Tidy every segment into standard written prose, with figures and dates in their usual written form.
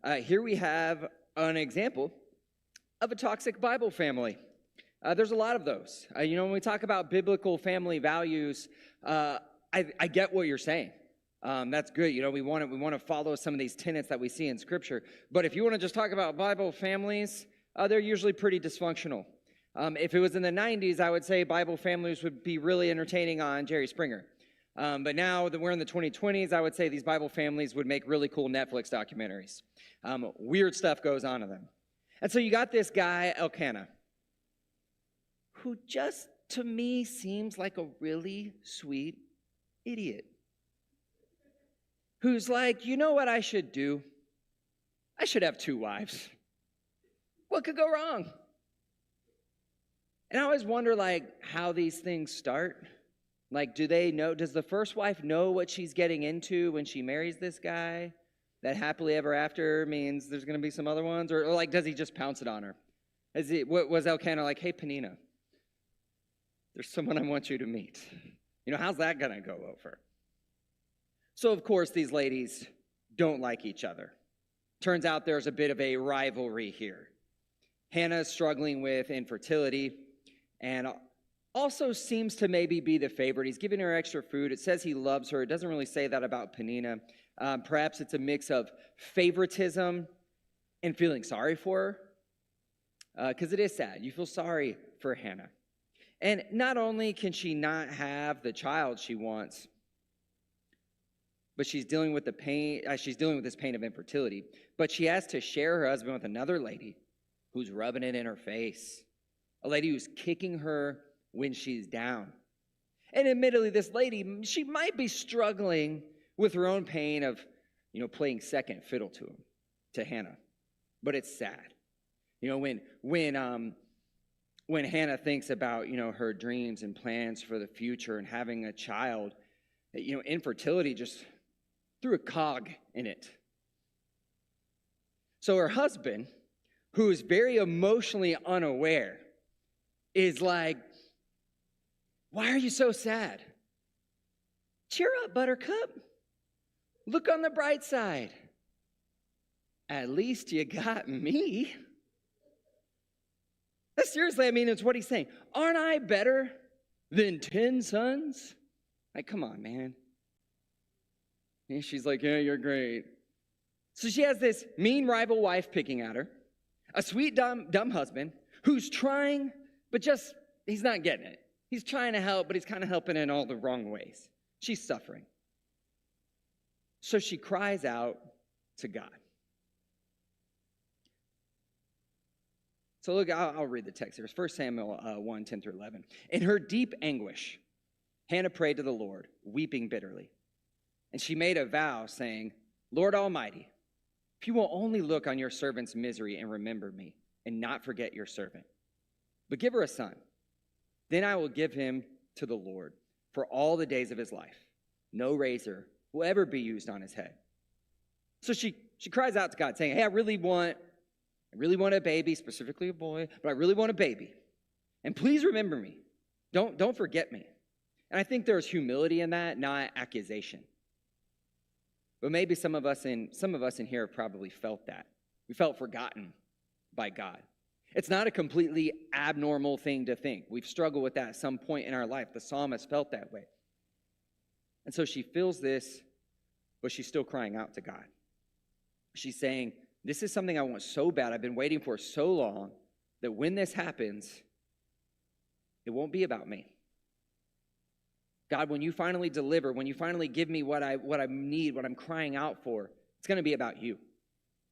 Here we have an example of a toxic Bible family. There's a lot of those. When we talk about biblical family values, I get what you're saying. That's good. We want to follow some of these tenets that we see in Scripture. But if you want to just talk about Bible families, they're usually pretty dysfunctional. If it was in the 90s, I would say Bible families would be really entertaining on Jerry Springer. But now that we're in the 2020s, I would say these Bible families would make really cool Netflix documentaries. Weird stuff goes on in them. And so you got this guy, Elkanah, who just, to me, seems like a really sweet idiot. Who's like, you know what I should do? I should have 2 wives. What could go wrong? And I always wonder, how these things start. Do they know, does the first wife know what she's getting into when she marries this guy? That happily ever after means there's going to be some other ones? Or does he just pounce it on her? Was Elkanah like, hey, Penina, there's someone I want you to meet. How's that going to go over? So, of course, these ladies don't like each other. Turns out there's a bit of a rivalry here. Hannah's struggling with infertility and also seems to maybe be the favorite. He's giving her extra food. It says he loves her. It doesn't really say that about Penina. Perhaps it's a mix of favoritism and feeling sorry for her, because it is sad. You feel sorry for Hannah. And not only can she not have the child she wants, but she's dealing with the pain. She's dealing with this pain of infertility. But she has to share her husband with another lady who's rubbing it in her face, a lady who's kicking her when she's down. And admittedly, this lady, she might be struggling with her own pain of, playing second fiddle to Hannah. But it's sad. When Hannah thinks about, her dreams and plans for the future and having a child, infertility just threw a cog in it. So her husband, who is very emotionally unaware, is like, why are you so sad? Cheer up, Buttercup. Look on the bright side. At least you got me. Seriously, it's what he's saying. Aren't I better than 10 sons? Come on, man. And she's like, yeah, you're great. So she has this mean rival wife picking at her, a sweet, dumb husband who's trying, but he's not getting it. He's trying to help, but he's kind of helping in all the wrong ways. She's suffering. So she cries out to God. So look, I'll read the text here. It's 1 Samuel 1, 10 through 11. In her deep anguish, Hannah prayed to the Lord, weeping bitterly. And she made a vow, saying, Lord Almighty, if you will only look on your servant's misery and remember me, and not forget your servant, but give her a son, then I will give him to the Lord for all the days of his life. No razor will ever be used on his head. So she cries out to God, saying, hey, I really want a baby, specifically a boy, but I really want a baby. And please remember me. Don't forget me. And I think there's humility in that, not accusation. But maybe some of us in here have probably felt that. We felt forgotten by God. It's not a completely abnormal thing to think. We've struggled with that at some point in our life. The psalmist felt that way. And so she feels this, but she's still crying out to God. She's saying, this is something I want so bad. I've been waiting for so long that when this happens, it won't be about me. God, when you finally deliver, when you finally give me what I need, what I'm crying out for, it's going to be about you.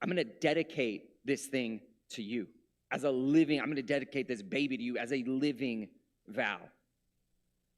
I'm going to dedicate this thing to you I'm going to dedicate this baby to you as a living vow.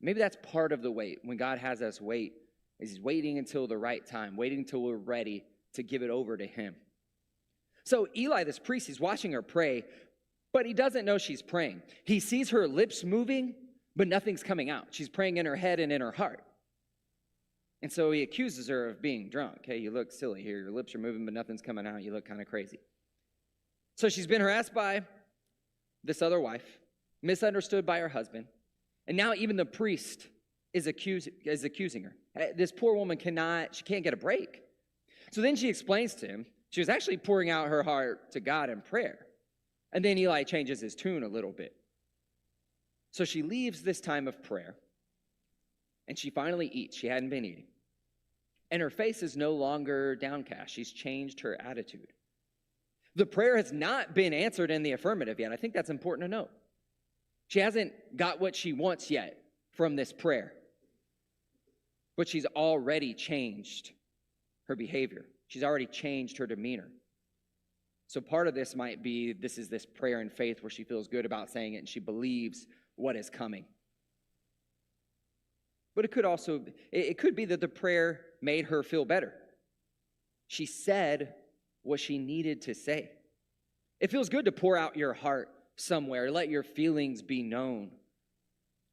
Maybe that's part of the wait. When God has us wait, is he's waiting until the right time, waiting until we're ready to give it over to him. So Eli, this priest, he's watching her pray, but he doesn't know she's praying. He sees her lips moving, but nothing's coming out. She's praying in her head and in her heart. And so he accuses her of being drunk. Hey, you look silly here. Your lips are moving, but nothing's coming out. You look kind of crazy. So she's been harassed by this other wife, misunderstood by her husband, and now even the priest is accusing her. This poor woman can't get a break. So then she explains to him, She was actually pouring out her heart to God in prayer. And then Eli changes his tune a little bit. So she leaves this time of prayer, and she finally eats. She hadn't been eating. And her face is no longer downcast. She's changed her attitude. The prayer has not been answered in the affirmative yet. I think that's important to note. She hasn't got what she wants yet from this prayer. But she's already changed her behavior. She's already changed her demeanor. So part of this might be this is this prayer in faith where she feels good about saying it and she believes what is coming. But it could be that the prayer made her feel better. She said what she needed to say. It feels good to pour out your heart somewhere, let your feelings be known.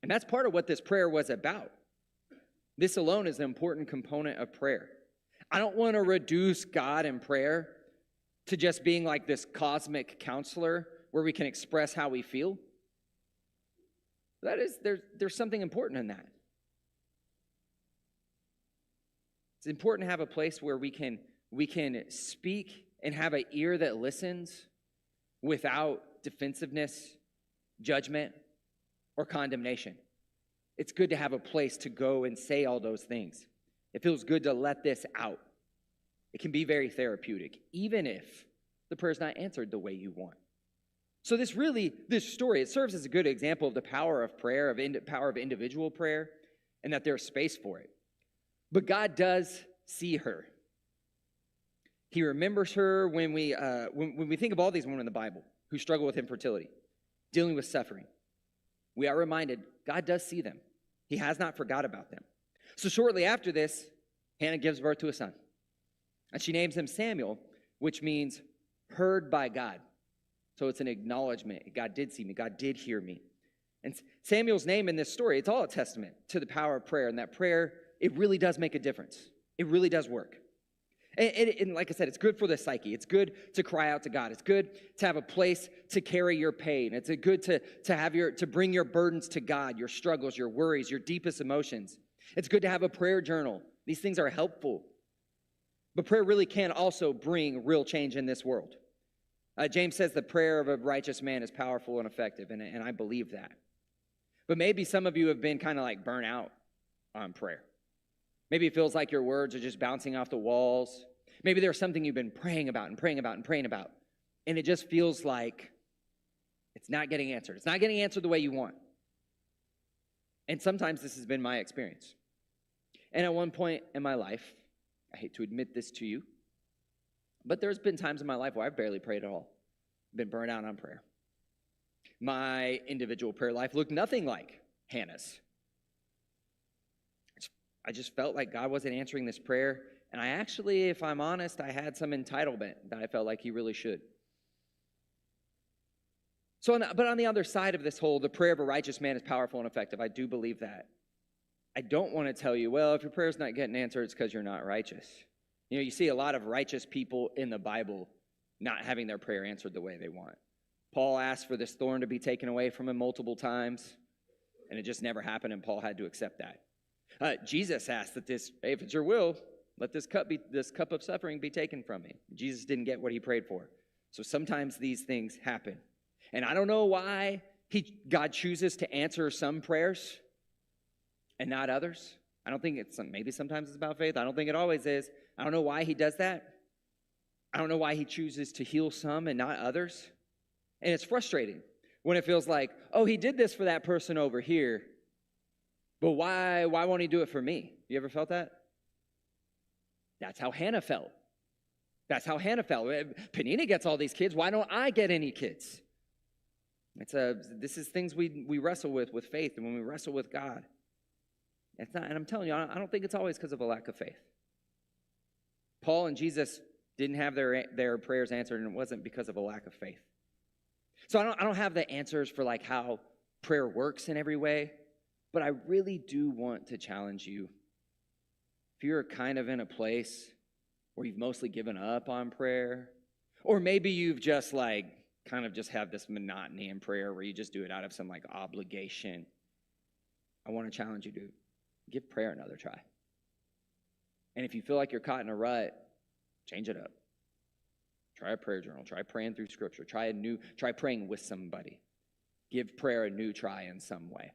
And that's part of what this prayer was about. This alone is an important component of prayer. I don't want to reduce God in prayer to just being like this cosmic counselor where we can express how we feel. There's something important in that. It's important to have a place where we can speak and have an ear that listens without defensiveness, judgment, or condemnation. It's good to have a place to go and say all those things. It feels good to let this out. It can be very therapeutic, even if the prayer's not answered the way you want. So this story, it serves as a good example of the power of prayer, power of individual prayer, and that there's space for it. But God does see her. He remembers her when we think of all these women in the Bible who struggle with infertility, dealing with suffering. We are reminded God does see them. He has not forgot about them. So shortly after this, Hannah gives birth to a son. And she names him Samuel, which means heard by God. So it's an acknowledgement. God did see me. God did hear me. And Samuel's name in this story, it's all a testament to the power of prayer. And that prayer, it really does make a difference. It really does work. And like I said, it's good for the psyche. It's good to cry out to God. It's good to have a place to carry your pain. It's good to bring your burdens to God, your struggles, your worries, your deepest emotions. It's good to have a prayer journal. These things are helpful. But prayer really can also bring real change in this world. James says the prayer of a righteous man is powerful and effective, and I believe that. But maybe some of you have been kind of like burnt out on prayer. Maybe it feels like your words are just bouncing off the walls. Maybe there's something you've been praying about, and it just feels like it's not getting answered. It's not getting answered the way you want. And sometimes this has been my experience. And at one point in my life, I hate to admit this to you, but there's been times in my life where I've barely prayed at all. I've been burnt out on prayer. My individual prayer life looked nothing like Hannah's. I just felt like God wasn't answering this prayer. And I actually, if I'm honest, I had some entitlement that I felt like He really should. But on the other side of this whole, the prayer of a righteous man is powerful and effective. I do believe that. I don't want to tell you, well, if your prayer's not getting answered, it's because you're not righteous. You see a lot of righteous people in the Bible not having their prayer answered the way they want. Paul asked for this thorn to be taken away from him multiple times, and it just never happened, and Paul had to accept that. Jesus asked that if it's your will, let this cup of suffering be taken from me. Jesus didn't get what he prayed for. So sometimes these things happen. And I don't know why God chooses to answer some prayers and not others. I don't think maybe sometimes it's about faith. I don't think it always is. I don't know why He does that. I don't know why He chooses to heal some and not others. And it's frustrating when it feels like, oh, He did this for that person over here, but why won't He do it for me? You ever felt that? That's how Hannah felt. Penina gets all these kids. Why don't I get any kids? This is things we wrestle with faith, and when we wrestle with God, it's not. And I'm telling you, I don't think it's always because of a lack of faith. Paul and Jesus didn't have their prayers answered, and it wasn't because of a lack of faith. So I don't have the answers for like how prayer works in every way. But I really do want to challenge you. If you're kind of in a place where you've mostly given up on prayer, or maybe you've just kind of have this monotony in prayer where you just do it out of some obligation, I want to challenge you to give prayer another try. And if you feel like you're caught in a rut, change it up. Try a prayer journal. Try praying through Scripture. Try praying with somebody. Give prayer a new try in some way.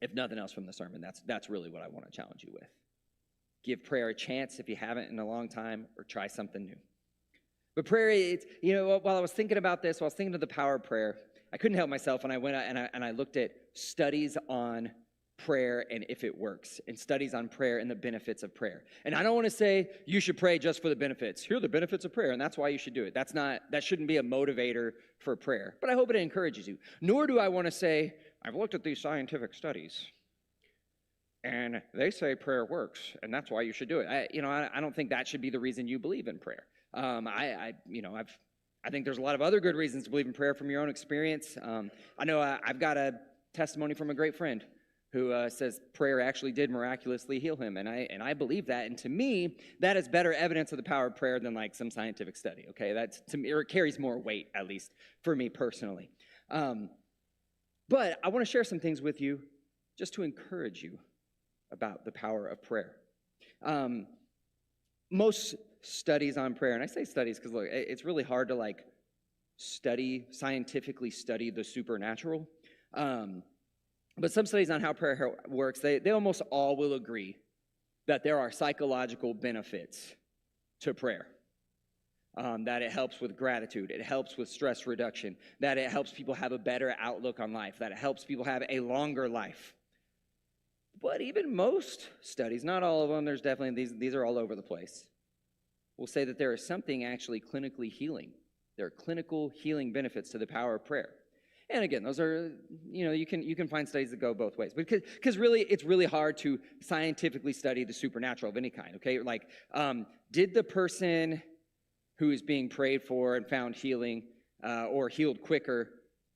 If nothing else from the sermon, that's really what I want to challenge you with. Give prayer a chance if you haven't in a long time, or try something new. But prayer, it's, while I was thinking about this, while I was thinking of the power of prayer, I couldn't help myself, and I went out and I looked at studies on prayer and if it works, and studies on prayer and the benefits of prayer. And I don't want to say you should pray just for the benefits. Here are the benefits of prayer, and that's why you should do it. That shouldn't be a motivator for prayer. But I hope it encourages you. Nor do I want to say, I've looked at these scientific studies, and they say prayer works, and that's why you should do it. I don't think that should be the reason you believe in prayer. I think there's a lot of other good reasons to believe in prayer from your own experience. I know I've got a testimony from a great friend who says prayer actually did miraculously heal him, and I believe that. And to me, that is better evidence of the power of prayer than like some scientific study. Okay, that's to me, or it carries more weight, at least for me personally. But I want to share some things with you just to encourage you about the power of prayer. Most studies on prayer, and I say studies because look, it's really hard to scientifically study the supernatural. But some studies on how prayer works, they almost all will agree that there are psychological benefits to prayer. That it helps with gratitude, it helps with stress reduction, that it helps people have a better outlook on life, that it helps people have a longer life. But even most studies, not all of them, there's definitely, these are all over the place, will say that there is something actually clinically healing. There are clinical healing benefits to the power of prayer. And again, those are, you can find studies that go both ways. Because really, it's really hard to scientifically study the supernatural of any kind, okay? Like, did the person who is being prayed for and found healing or healed quicker,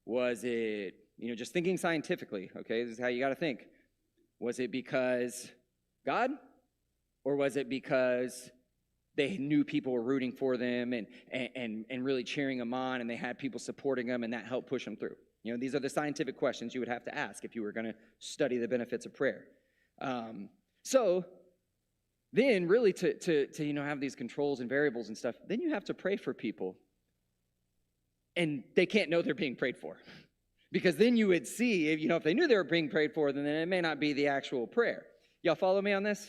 was it, just thinking scientifically, okay? This is how you got to think. Was it because God? Or was it because they knew people were rooting for them and really cheering them on, and they had people supporting them, and that helped push them through? These are the scientific questions you would have to ask if you were going to study the benefits of prayer. So then really to have these controls and variables and stuff, then you have to pray for people, and they can't know they're being prayed for. Because then you would see, if they knew they were being prayed for, then it may not be the actual prayer. Y'all follow me on this?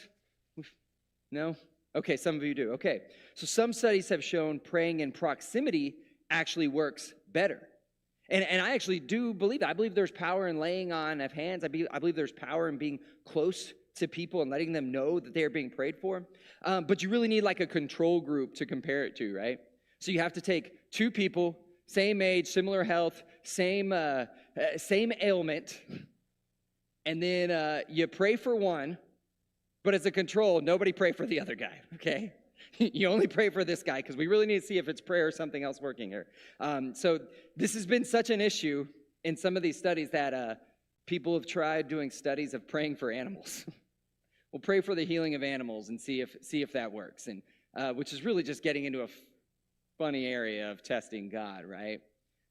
No? Okay, some of you do. Okay, so some studies have shown praying in proximity actually works better. And I actually do believe that. I believe there's power in laying on of hands. I believe there's power in being close to people and letting them know that they're being prayed for. But you really need like a control group to compare it to, right? So you have to take two people, same age, similar health, same ailment, and then you pray for one, but as a control, nobody pray for the other guy, okay? You only pray for this guy because we really need to see if it's prayer or something else working here. So this has been such an issue in some of these studies that people have tried doing studies of praying for animals. We'll pray for the healing of animals and see if that works, and which is really just getting into a funny area of testing God, right?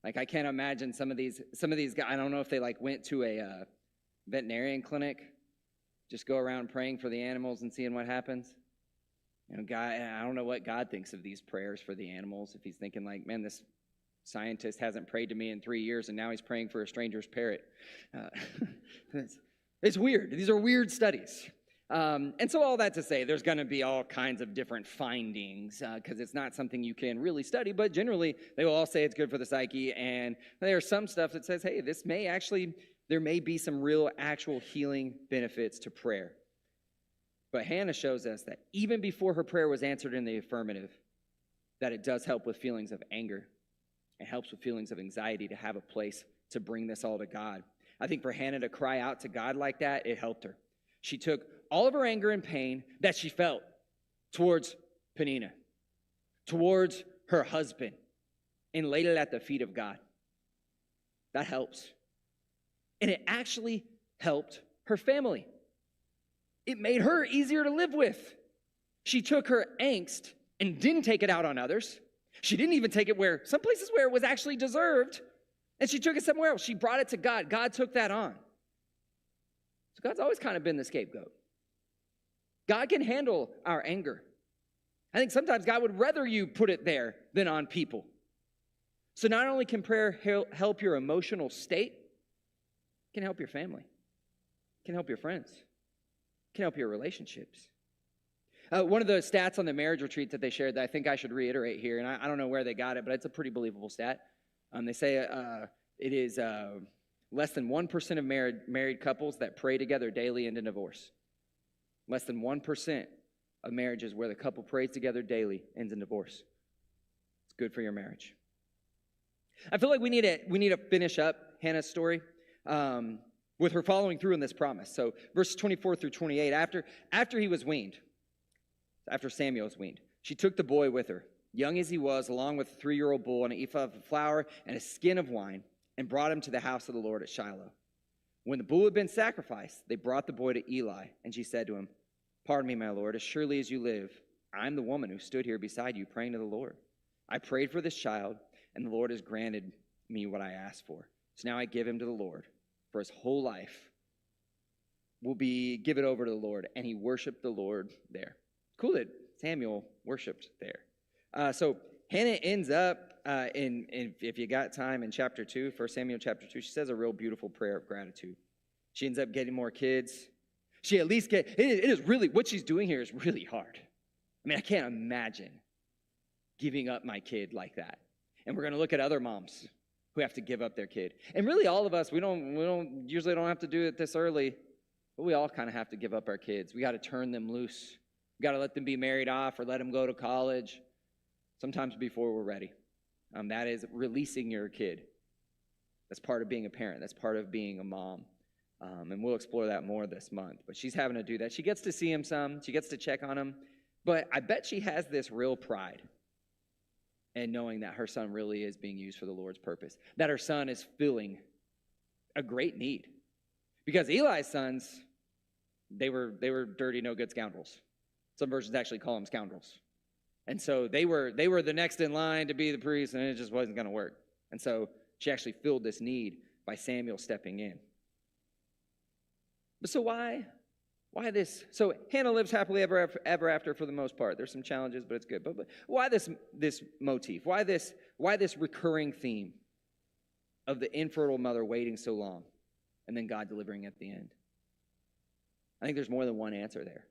Like I can't imagine some of these guys. I don't know if they went to a veterinarian clinic, just go around praying for the animals and seeing what happens. God, I don't know what God thinks of these prayers for the animals. If he's thinking man, this scientist hasn't prayed to me in 3 years, and now he's praying for a stranger's parrot. It's weird. These are weird studies. And so all that to say, there's going to be all kinds of different findings because it's not something you can really study, but generally they will all say it's good for the psyche, and there's some stuff that says, hey, there may be some real actual healing benefits to prayer. But Hannah shows us that even before her prayer was answered in the affirmative, that it does help with feelings of anger. It helps with feelings of anxiety to have a place to bring this all to God. I think for Hannah to cry out to God like that, it helped her. She took all of her anger and pain that she felt towards Peninnah, towards her husband, and laid it at the feet of God. That helps. And it actually helped her family. It made her easier to live with. She took her angst and didn't take it out on others. She didn't even take it some places where it was actually deserved, and she took it somewhere else. She brought it to God. God took that on. So God's always kind of been the scapegoat. God can handle our anger. I think sometimes God would rather you put it there than on people. So not only can prayer help your emotional state, it can help your family, it can help your friends, it can help your relationships. One of the stats on the marriage retreat that they shared that I think I should reiterate here, and I don't know where they got it, but it's a pretty believable stat. They say it is less than 1% of married couples that pray together daily end in divorce. Less than 1% of marriages where the couple prays together daily ends in divorce. It's good for your marriage. I feel like we need to finish up Hannah's story with her following through on this promise. So verses 24 through 28, after he was weaned, after Samuel was weaned, she took the boy with her, young as he was, along with a 3-year-old bull and an ephah of flour and a skin of wine, and brought him to the house of the Lord at Shiloh. When the bull had been sacrificed, they brought the boy to Eli, and she said to him, "Pardon me, my Lord, as surely as you live, I am the woman who stood here beside you praying to the Lord. I prayed for this child, and the Lord has granted me what I asked for. So now I give him to the Lord. For his whole life will be given over to the Lord." And he worshiped the Lord there. Cool that Samuel worshiped there. So Hannah ends up, if you got time, in chapter 2, 1 Samuel chapter 2, she says a real beautiful prayer of gratitude. She ends up getting more kids. She at least it is really, what she's doing here is really hard. I mean, I can't imagine giving up my kid like that. And we're going to look at other moms who have to give up their kid. And really all of us, we usually don't have to do it this early, but we all kind of have to give up our kids. We got to turn them loose. We got to let them be married off or let them go to college, sometimes before we're ready. That is releasing your kid. That's part of being a parent. That's part of being a mom. And we'll explore that more this month. But she's having to do that. She gets to see him some. She gets to check on him. But I bet she has this real pride in knowing that her son really is being used for the Lord's purpose, that her son is filling a great need. Because Eli's sons, they were dirty, no good scoundrels. Some versions actually call them scoundrels. And so they were the next in line to be the priest, and it just wasn't going to work. And so she actually filled this need by Samuel stepping in. But so why this? So Hannah lives happily ever after for the most part. There's some challenges, but it's good. But why this motif? Why this recurring theme of the infertile mother waiting so long and then God delivering at the end? I think there's more than one answer there.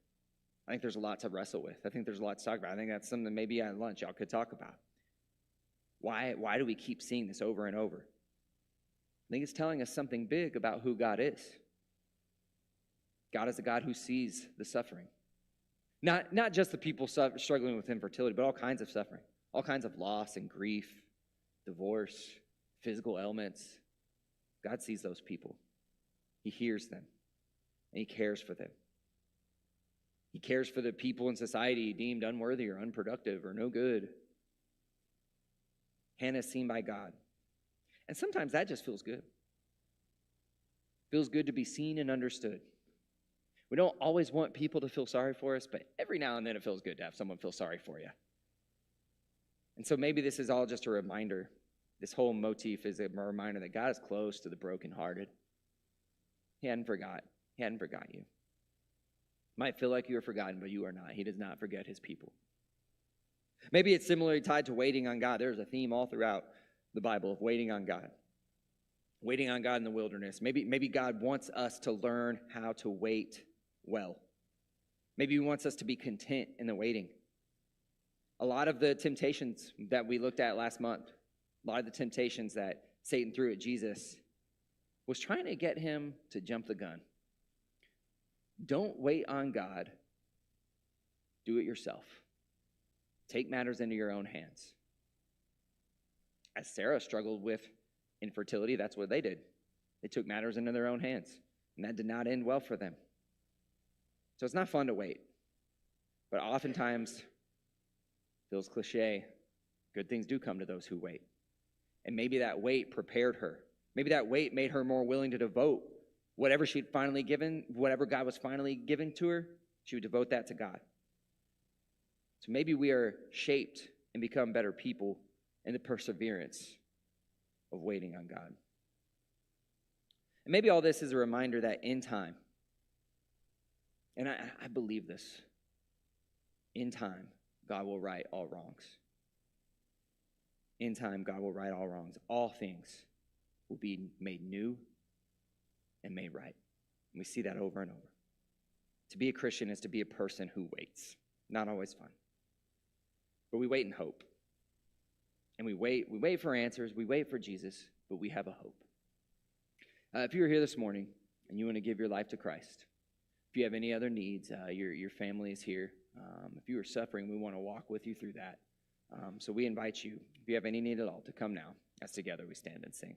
I think there's a lot to wrestle with. I think there's a lot to talk about. I think that's something maybe at lunch y'all could talk about. Why do we keep seeing this over and over? I think it's telling us something big about who God is. God is a God who sees the suffering. Not just the people struggling with infertility, but all kinds of suffering, all kinds of loss and grief, divorce, physical ailments. God sees those people. He hears them, and he cares for them. He cares for the people in society deemed unworthy or unproductive or no good. Hannah is seen by God. And sometimes that just feels good. Feels good to be seen and understood. We don't always want people to feel sorry for us, but every now and then it feels good to have someone feel sorry for you. And so maybe this is all just a reminder. This whole motif is a reminder that God is close to the brokenhearted. He hadn't forgot. He hadn't forgot you. Might feel like you are forgotten, but you are not. He does not forget his people. Maybe it's similarly tied to waiting on God. There's a theme all throughout the Bible of waiting on God. Waiting on God in the wilderness. Maybe God wants us to learn how to wait well. Maybe he wants us to be content in the waiting. A lot of the temptations that we looked at last month, a lot of the temptations that Satan threw at Jesus was trying to get him to jump the gun. Don't wait on God. Do it yourself. Take matters into your own hands. As Sarah struggled with infertility, that's what they did. They took matters into their own hands, and that did not end well for them. So it's not fun to wait, but oftentimes, feels cliche, good things do come to those who wait. And maybe that wait prepared her. Maybe that wait made her more willing to devote whatever she'd finally given, whatever God was finally giving to her, she would devote that to God. So maybe we are shaped and become better people in the perseverance of waiting on God. And maybe all this is a reminder that in time, and I believe this, in time, God will right all wrongs. In time, God will right all wrongs. All things will be made new and made right. And we see that over and over. To be a Christian is to be a person who waits. Not always fun. But we wait in hope. And we wait for answers. We wait for Jesus, but we have a hope. If you're here this morning and you want to give your life to Christ, if you have any other needs, your family is here. If you are suffering, we want to walk with you through that. So we invite you, if you have any need at all, to come now as together we stand and sing.